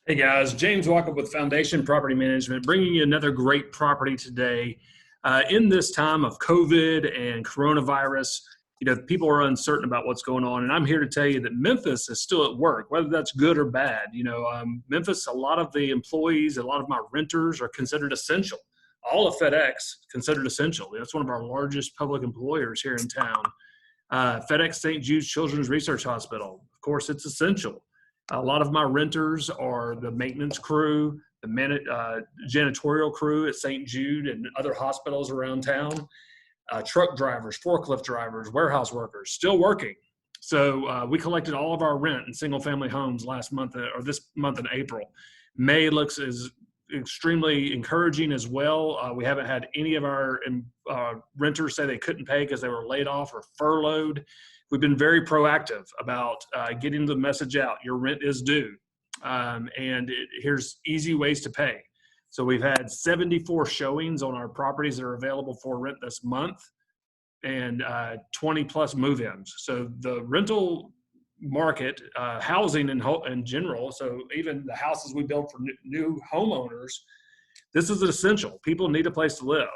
Hey guys, James Wachob with Foundation Property Management, bringing you another great property today. In this time of COVID and coronavirus, people are uncertain about what's going on, and I'm here to tell you that Memphis is still at work, whether that's good or bad. Memphis, a lot of the employees, a lot of my renters are considered essential. All of FedEx considered essential. That's one of our largest public employers here in town. FedEx St. Jude's Children's Research Hospital, of course, it's essential. A lot of my renters are the maintenance crew, the janitorial crew at St. Jude and other hospitals around town, truck drivers, forklift drivers, warehouse workers, still working. So we collected all of our rent in single-family homes last month, or this month in April. May looks as extremely encouraging as well. We haven't had any of our renters say they couldn't pay because they were laid off or furloughed. We've been very proactive about getting the message out. Your rent is due, here's easy ways to pay. So we've had 74 showings on our properties that are available for rent this month, and 20 plus move-ins. So the rental market, housing in general, so even the houses we build for new homeowners, this is essential. People need a place to live.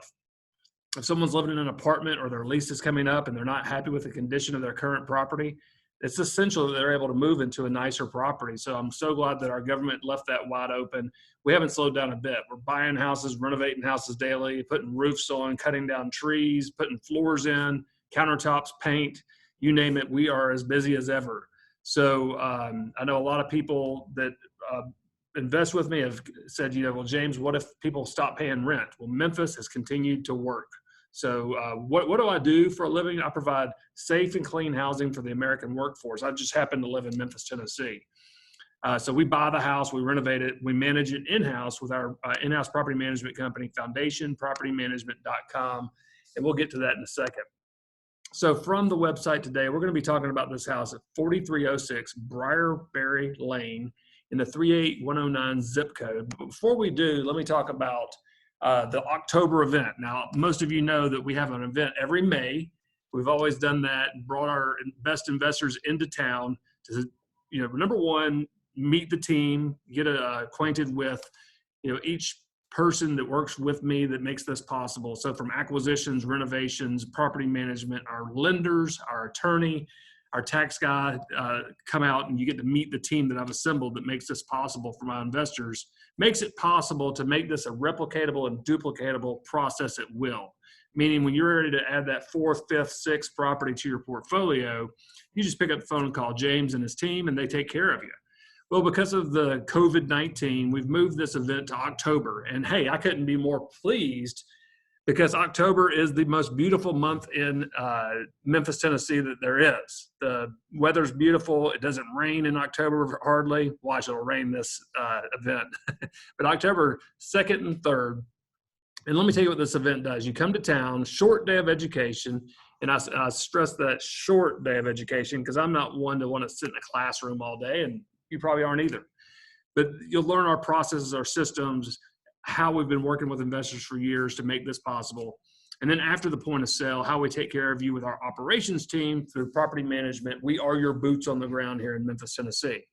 If someone's living in an apartment or their lease is coming up and they're not happy with the condition of their current property, it's essential that they're able to move into a nicer property. So I'm so glad that our government left that wide open. We haven't slowed down a bit. We're buying houses, renovating houses daily, putting roofs on, cutting down trees, putting floors in, countertops, paint, you name it. We are as busy as ever. So I know a lot of people that invest with me have said, well, James, what if people stop paying rent? Well, Memphis has continued to work. So what do I do for a living? I provide safe and clean housing for the American workforce. I just happen to live in Memphis, Tennessee. So we buy the house, we renovate it, we manage it in-house with our in-house property management company, foundationpropertymanagement.com, and we'll get to that in a second. So from the website today, we're going to be talking about this house at 4306 Briarberry Lane in the 38109 zip code. But before we do, let me talk about the October event. Now, most of you know that we have an event every May. We've always done that and brought our best investors into town to, number one, meet the team, get acquainted with, each person that works with me that makes this possible. So from acquisitions, renovations, property management, our lenders, our attorney, our tax guy come out, and you get to meet the team that I've assembled that makes this possible for my investors, makes it possible to make this a replicatable and duplicatable process at will. Meaning when you're ready to add that fourth, fifth, sixth property to your portfolio, you just pick up the phone and call James and his team, and they take care of you. Well, because of the COVID-19, we've moved this event to October. And hey, I couldn't be more pleased, because October is the most beautiful month in Memphis, Tennessee that there is. The weather's beautiful. It doesn't rain in October hardly. Watch, it'll rain this event. But October 2nd and 3rd, and let me tell you what this event does. You come to town, short day of education, and I stress that short day of education because I'm not one to want to sit in a classroom all day, and you probably aren't either. But you'll learn our processes, our systems, how we've been working with investors for years to make this possible. And then after the point of sale, how we take care of you with our operations team through property management. We are your boots on the ground here in Memphis, Tennessee.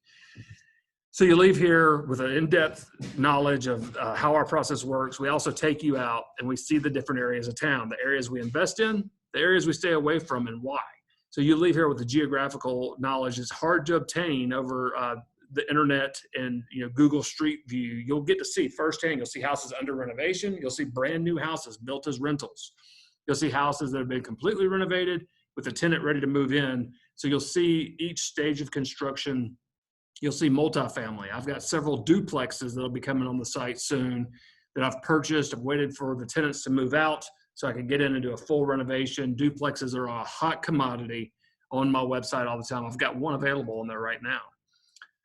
So you leave here with an in-depth knowledge of how our process works. We also take you out and we see the different areas of town, the areas we invest in, the areas we stay away from, and why. So you leave here with the geographical knowledge. It's hard to obtain over the internet and Google Street View. You'll get to see firsthand. You'll see houses under renovation. You'll see brand new houses built as rentals. You'll see houses that have been completely renovated with a tenant ready to move in. So you'll see each stage of construction. You'll see multifamily. I've got several duplexes that'll be coming on the site soon that I've purchased. I've waited for the tenants to move out so I can get in and do a full renovation. Duplexes are a hot commodity on my website all the time. I've got one available on there right now.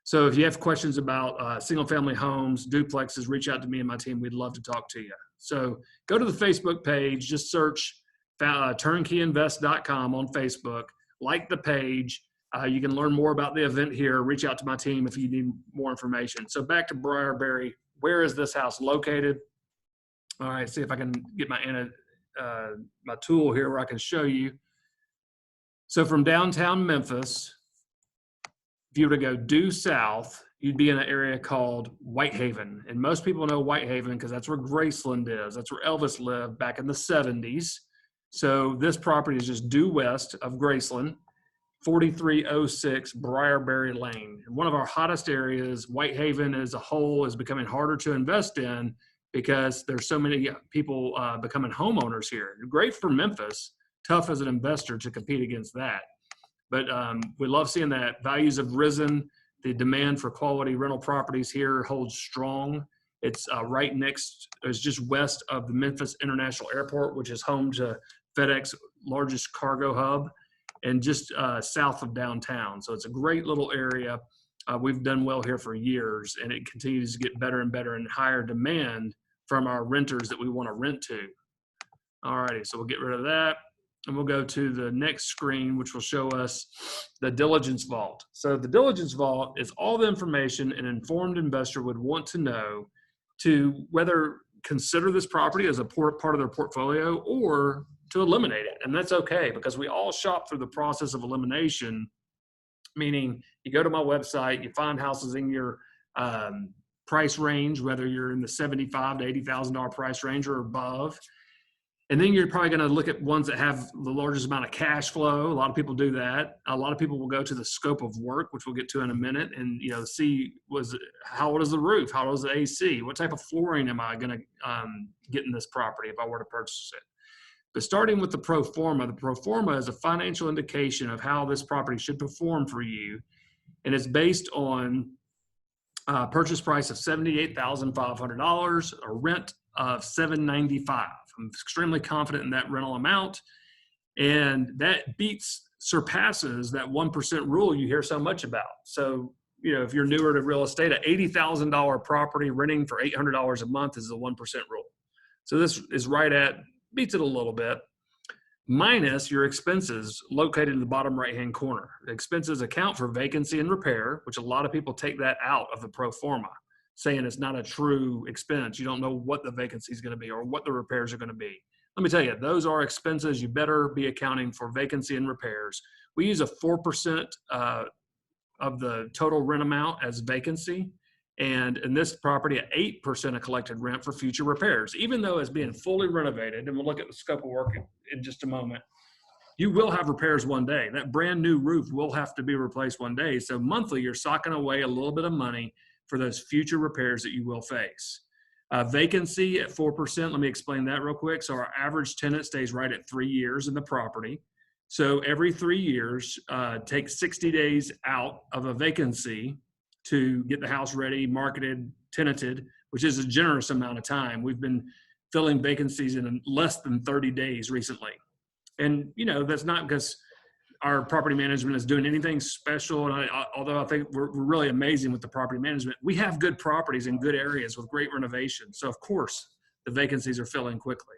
So if you have questions about single-family homes, duplexes, reach out to me and my team. We'd love to talk to you. So go to the Facebook page. Just search turnkeyinvest.com on Facebook. Like the page. You can learn more about the event here. Reach out to my team if you need more information. So back to Briarberry. Where is this house located? All right, see if I can get my tool here where I can show you. So from downtown Memphis, if you were to go due south, you'd be in an area called Whitehaven. And most people know Whitehaven because that's where Graceland is. That's where Elvis lived back in the 70s. So this property is just due west of Graceland, 4306 Briarberry Lane. And one of our hottest areas. Whitehaven as a whole is becoming harder to invest in because there's so many people becoming homeowners here. Great for Memphis, tough as an investor to compete against that. But we love seeing that values have risen. The demand for quality rental properties here holds strong. It's right next, it's just west of the Memphis International Airport, which is home to FedEx largest cargo hub, and just south of downtown. So it's a great little area. We've done well here for years, and it continues to get better and better and higher demand from our renters that we want to rent to. All righty, so we'll get rid of that. And we'll go to the next screen, which will show us the diligence vault. So the diligence vault is all the information an informed investor would want to know to whether consider this property as a part of their portfolio or to eliminate it. And that's okay, because we all shop through the process of elimination, meaning you go to my website, you find houses in your price range, whether you're in the $75,000 to $80,000 price range or above. And then you're probably going to look at ones that have the largest amount of cash flow. A lot of people do that. A lot of people will go to the scope of work, which we'll get to in a minute, and see how old is the roof, how old is the AC, what type of flooring am I going to get in this property if I were to purchase it. But starting with the pro forma is a financial indication of how this property should perform for you, and it's based on purchase price of $78,500, a rent of $795. I'm extremely confident in that rental amount, and that surpasses that 1% rule you hear so much about. So, if you're newer to real estate, an $80,000 property renting for $800 a month is the 1% rule. So this is beats it a little bit, minus your expenses located in the bottom right-hand corner. The expenses account for vacancy and repair, which a lot of people take that out of the pro forma, saying it's not a true expense. You don't know what the vacancy is going to be or what the repairs are going to be. Let me tell you, those are expenses. You better be accounting for vacancy and repairs. We use a 4% of the total rent amount as vacancy. And in this property, at 8% of collected rent for future repairs. Even though it's being fully renovated, and we'll look at the scope of work in just a moment, you will have repairs one day. That brand new roof will have to be replaced one day. So monthly, you're socking away a little bit of money for those future repairs that you will face. Vacancy at 4%, let me explain that real quick. So our average tenant stays right at 3 years in the property. So every 3 years, take 60 days out of a vacancy to get the house ready, marketed, tenanted, which is a generous amount of time. We've been filling vacancies in less than 30 days recently. And, that's not because our property management is doing anything special. And although I think we're really amazing with the property management, we have good properties in good areas with great renovations. So of course the vacancies are filling quickly.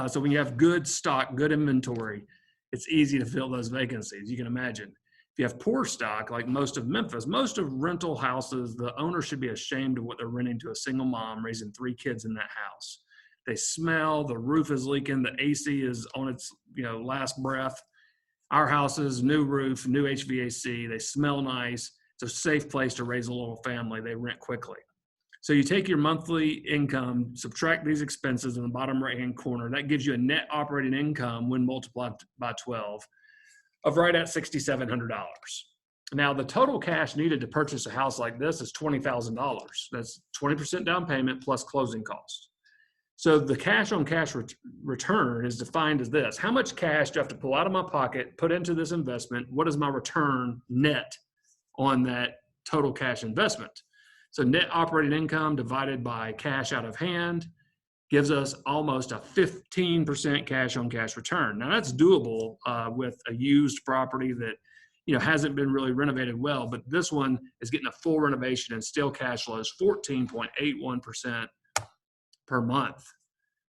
So when you have good stock, good inventory, it's easy to fill those vacancies. You can imagine. If you have poor stock, like most of Memphis, most of rental houses, the owner should be ashamed of what they're renting to a single mom raising 3 kids in that house. They smell, the roof is leaking, the AC is on its last breath. Our houses, new roof, new HVAC, they smell nice. It's a safe place to raise a little family. They rent quickly. So you take your monthly income, subtract these expenses in the bottom right-hand corner. That gives you a net operating income when multiplied by 12 of right at $6,700. Now, the total cash needed to purchase a house like this is $20,000. That's 20% down payment plus closing costs. So the cash on cash return is defined as this. How much cash do I have to pull out of my pocket, put into this investment? What is my return net on that total cash investment? So net operating income divided by cash out of hand gives us almost a 15% cash on cash return. Now that's doable with a used property that hasn't been really renovated well, but this one is getting a full renovation and still cash flows 14.81% per month.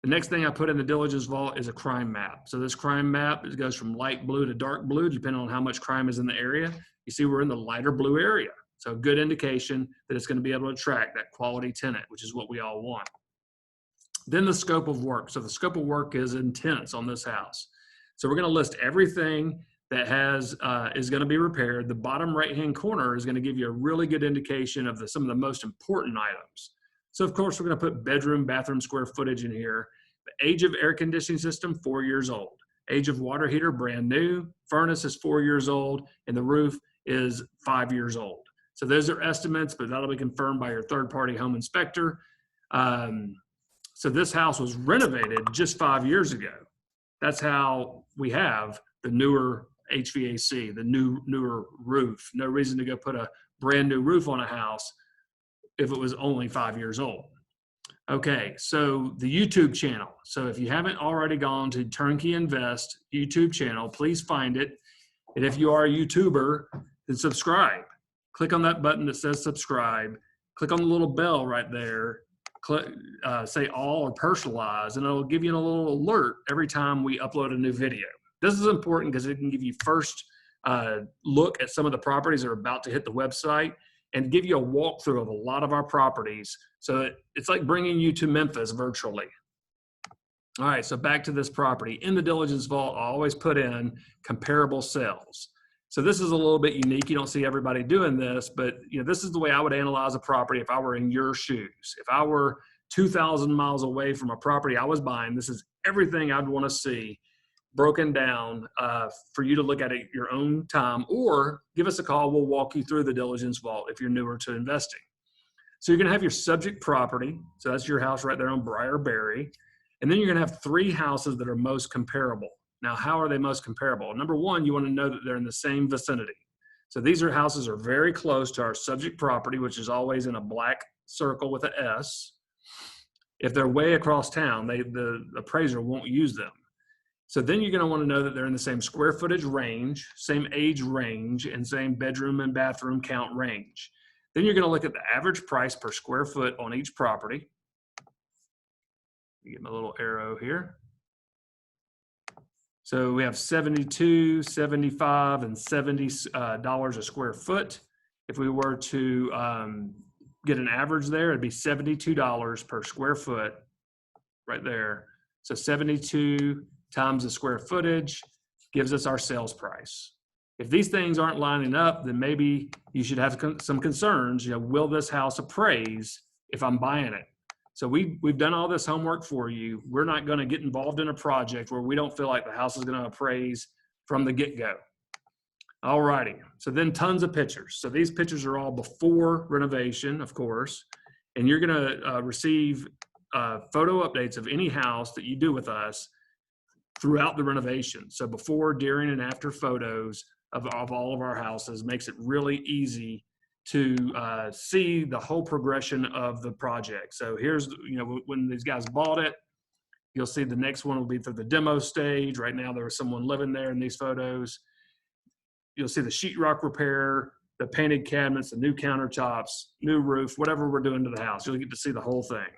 The next thing I put in the diligence vault is a crime map. So this crime map, it goes from light blue to dark blue, depending on how much crime is in the area. You see we're in the lighter blue area. So a good indication that it's going to be able to attract that quality tenant, which is what we all want. Then the scope of work. So the scope of work is intense on this house. So we're going to list everything that has is going to be repaired. The bottom right-hand corner is going to give you a really good indication of some of the most important items. So of course, we're going to put bedroom, bathroom square footage in here. The age of air conditioning system, 4 years old. Age of water heater, brand new. Furnace is 4 years old, and the roof is 5 years old. So those are estimates, but that'll be confirmed by your third-party home inspector. So this house was renovated just 5 years ago. That's how we have the newer HVAC, the newer roof. No reason to go put a brand new roof on a house if it was only 5 years old. Okay, so the YouTube channel. So if you haven't already gone to Turnkey Invest YouTube channel, please find it. And if you are a YouTuber, then subscribe. Click on that button that says subscribe. Click on the little bell right there. Click, say all or personalize, and it'll give you a little alert every time we upload a new video. This is important because it can give you first look at some of the properties that are about to hit the website and give you a walkthrough of a lot of our properties. So it's like bringing you to Memphis virtually. All right, so back to this property. In the diligence vault, I always put in comparable sales. So this is a little bit unique. You don't see everybody doing this, but this is the way I would analyze a property if I were in your shoes. If I were 2,000 miles away from a property I was buying, this is everything I'd want to see broken down for you to look at it your own time, or give us a call. We'll walk you through the diligence vault if you're newer to investing. So you're going to have your subject property. So that's your house right there on Briarberry. And then you're going to have 3 houses that are most comparable. Now, how are they most comparable? Number one, you want to know that they're in the same vicinity. So these houses are very close to our subject property, which is always in a black circle with an S. If they're way across town, the appraiser won't use them. So then you're going to want to know that they're in the same square footage range, same age range, and same bedroom and bathroom count range. Then you're going to look at the average price per square foot on each property. Get my little arrow here. So we have $72, $75, and $70 a square foot. If we were to get an average there, it'd be $72 per square foot right there. So 72 times the square footage gives us our sales price. If these things aren't lining up, then maybe you should have some concerns. Will this house appraise if I'm buying it? So we've done all this homework for you. We're not going to get involved in a project where we don't feel like the house is going to appraise from the get-go. All righty. So then tons of pictures. So these pictures are all before renovation, of course, and you're going to receive photo updates of any house that you do with us throughout the renovation. So before, during, and after photos of all of our houses makes it really easy to see the whole progression of the project. So here's, when these guys bought it, you'll see the next one will be through the demo stage. Right now there was someone living there in these photos. You'll see the sheetrock repair, the painted cabinets, the new countertops, new roof, whatever we're doing to the house. You'll get to see the whole thing.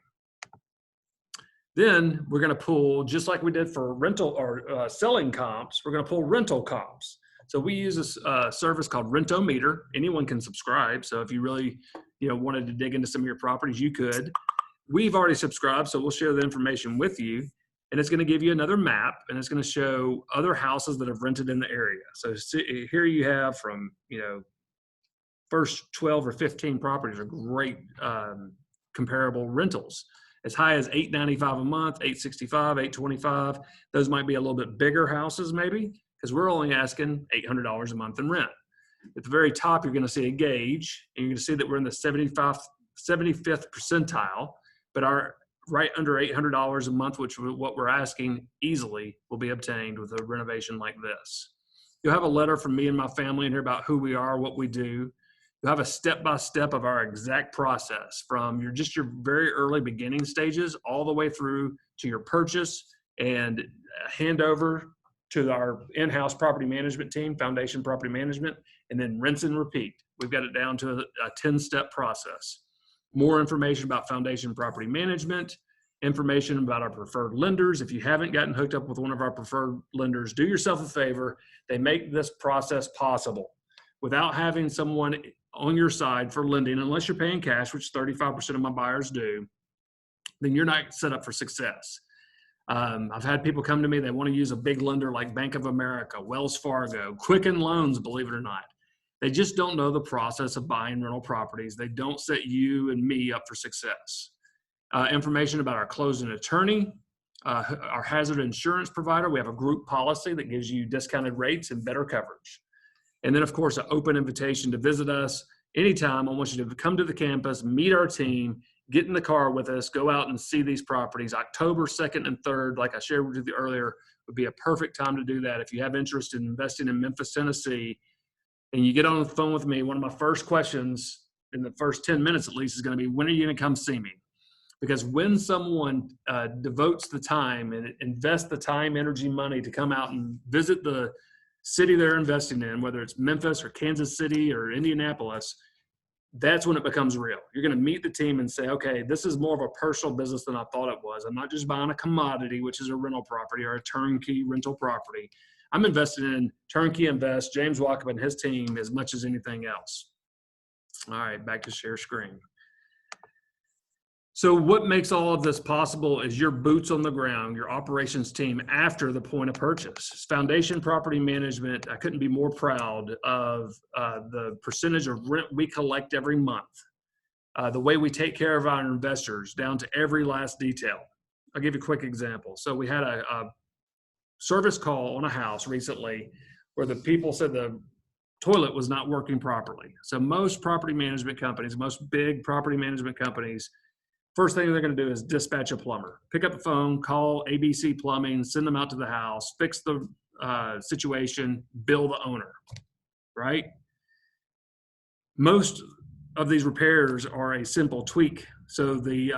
Then we're going to pull, just like we did for rental or selling comps, we're going to pull rental comps. So we use a service called Rentometer. Anyone can subscribe. So if you really, wanted to dig into some of your properties, you could. We've already subscribed, so we'll share the information with you. And it's going to give you another map, and it's going to show other houses that have rented in the area. So here you have from, first 12 or 15 properties are great comparable rentals. As high as $895 a month, $865, $825. Those might be a little bit bigger houses maybe, because we're only asking $800 a month in rent. At the very top, you're going to see a gauge, and you're going to see that we're in the 75th percentile, but our right under $800 a month, which is what we're asking, easily will be obtained with a renovation like this. You'll have a letter from me and my family in here about who we are, what we do. You'll have a step-by-step of our exact process from your very early beginning stages all the way through to your purchase and handover to our in-house property management team, Foundation Property Management, and then rinse and repeat. We've got it down to a 10-step process. More information about Foundation Property Management, information about our preferred lenders. If you haven't gotten hooked up with one of our preferred lenders, do yourself a favor. They make this process possible. Without having someone on your side for lending, unless you're paying cash, which 35% of my buyers do, then you're not set up for success. I've had people come to me, they want to use a big lender like Bank of America, Wells Fargo, Quicken Loans, believe it or not. They just don't know the process of buying rental properties. They don't set you and me up for success. Information about our closing attorney, our hazard insurance provider. We have a group policy that gives you discounted rates and better coverage. And then, of course, an open invitation to visit us anytime. I want you to come to the campus, meet our team, get in the car with us, go out and see these properties. October 2nd and 3rd, like I shared with you earlier, would be a perfect time to do that. If you have interest in investing in Memphis, Tennessee, and you get on the phone with me, one of my first questions in the first 10 minutes at least is going to be, when are you going to come see me? Because when someone devotes the time and invests the time, energy, money to come out and visit the city they're investing in, whether it's Memphis or Kansas City or Indianapolis, that's when it becomes real. You're going to meet the team and say, okay, this is more of a personal business than I thought it was. I'm not just buying a commodity, which is a rental property or a turnkey rental property. I'm invested in Turnkey Invest, James Wachob and his team as much as anything else. All right, back to share screen. So what makes all of this possible is your boots on the ground, your operations team after the point of purchase. Foundation Property Management, I couldn't be more proud of the percentage of rent we collect every month, the way we take care of our investors down to every last detail. I'll give you a quick example. So we had a service call on a house recently where the people said the toilet was not working properly. So most property management companies, most big property management companies, first thing they're going to do is dispatch a plumber. Pick up the phone, call ABC Plumbing, send them out to the house, fix the situation, bill the owner, right? Most of these repairs are a simple tweak. So the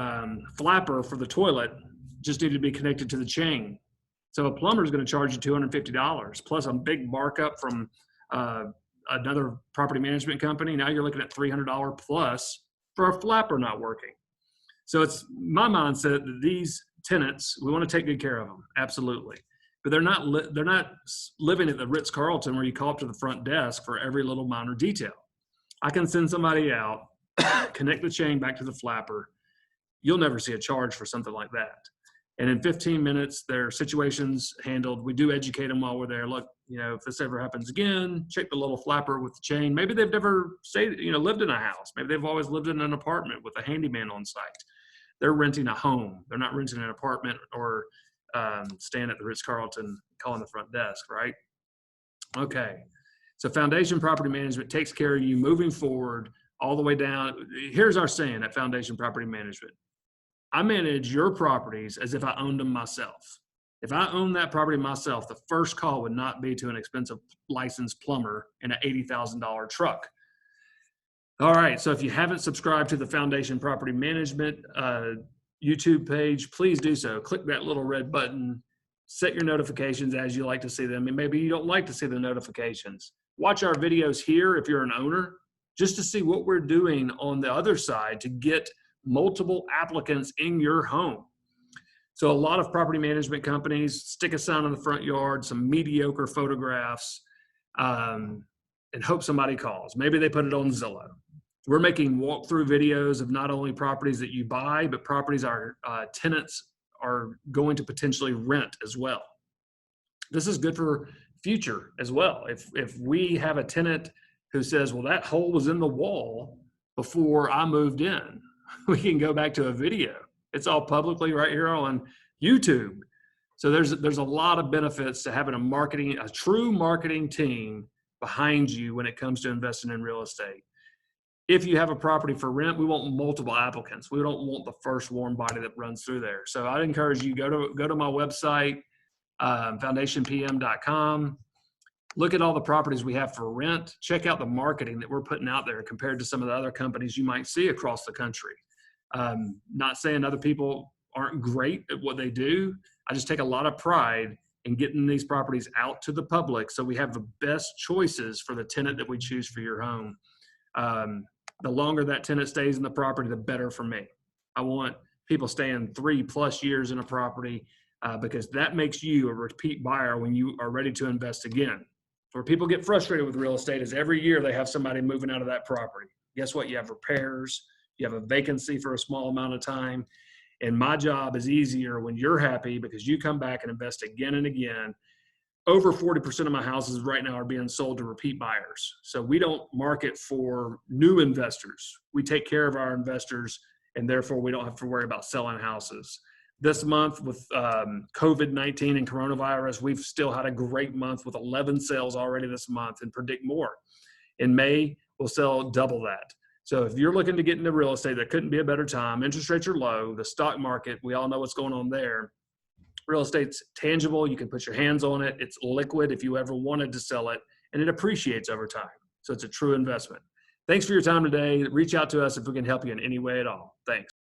flapper for the toilet just needed to be connected to the chain. So a plumber is going to charge you $250 plus a big markup from another property management company. Now you're looking at $300 plus for a flapper not working. So it's my mindset that these tenants, we want to take good care of them, absolutely. But they're not living at the Ritz-Carlton where you call up to the front desk for every little minor detail. I can send somebody out, connect the chain back to the flapper. You'll never see a charge for something like that. And in 15 minutes, their situation's handled. We do educate them while we're there. Look, if this ever happens again, check the little flapper with the chain. Maybe they've never lived in a house. Maybe they've always lived in an apartment with a handyman on site. They're renting a home. They're not renting an apartment or staying at the Ritz-Carlton calling the front desk, right? Okay. So Foundation Property Management takes care of you moving forward all the way down. Here's our saying at Foundation Property Management. I manage your properties as if I owned them myself. If I own that property myself, the first call would not be to an expensive licensed plumber in an $80,000 truck. All right, so if you haven't subscribed to the Foundation Property Management YouTube page, please do so. Click that little red button, set your notifications as you like to see them, and maybe you don't like to see the notifications. Watch our videos here if you're an owner, just to see what we're doing on the other side to get multiple applicants in your home. So a lot of property management companies stick a sign in the front yard, some mediocre photographs, and hope somebody calls. Maybe they put it on Zillow. We're making walkthrough videos of not only properties that you buy, but properties our tenants are going to potentially rent as well. This is good for future as well. If we have a tenant who says, well, that hole was in the wall before I moved in, we can go back to a video. It's all publicly right here on YouTube. So there's a lot of benefits to having a true marketing team behind you when it comes to investing in real estate. If you have a property for rent, we want multiple applicants. We don't want the first warm body that runs through there. So I'd encourage you, go to my website, foundationpm.com. Look at all the properties we have for rent. Check out the marketing that we're putting out there compared to some of the other companies you might see across the country. Not saying other people aren't great at what they do. I just take a lot of pride in getting these properties out to the public so we have the best choices for the tenant that we choose for your home. The longer that tenant stays in the property, the better for me. I want people staying 3+ years in a property because that makes you a repeat buyer when you are ready to invest again. Where people get frustrated with real estate is every year they have somebody moving out of that property. Guess what? You have repairs, you have a vacancy for a small amount of time, And my job is easier when you're happy because you come back and invest again and again. Over 40% of my houses right now are being sold to repeat buyers. So we don't market for new investors. We take care of our investors, and therefore we don't have to worry about selling houses. This month with COVID-19 and coronavirus, we've still had a great month with 11 sales already this month and predict more. In May, we'll sell double that. So if you're looking to get into real estate, that couldn't be a better time. Interest rates are low. The stock market, we all know what's going on there. Real estate's tangible. You can put your hands on it. It's liquid if you ever wanted to sell it, and it appreciates over time. So it's a true investment. Thanks for your time today. Reach out to us if we can help you in any way at all. Thanks.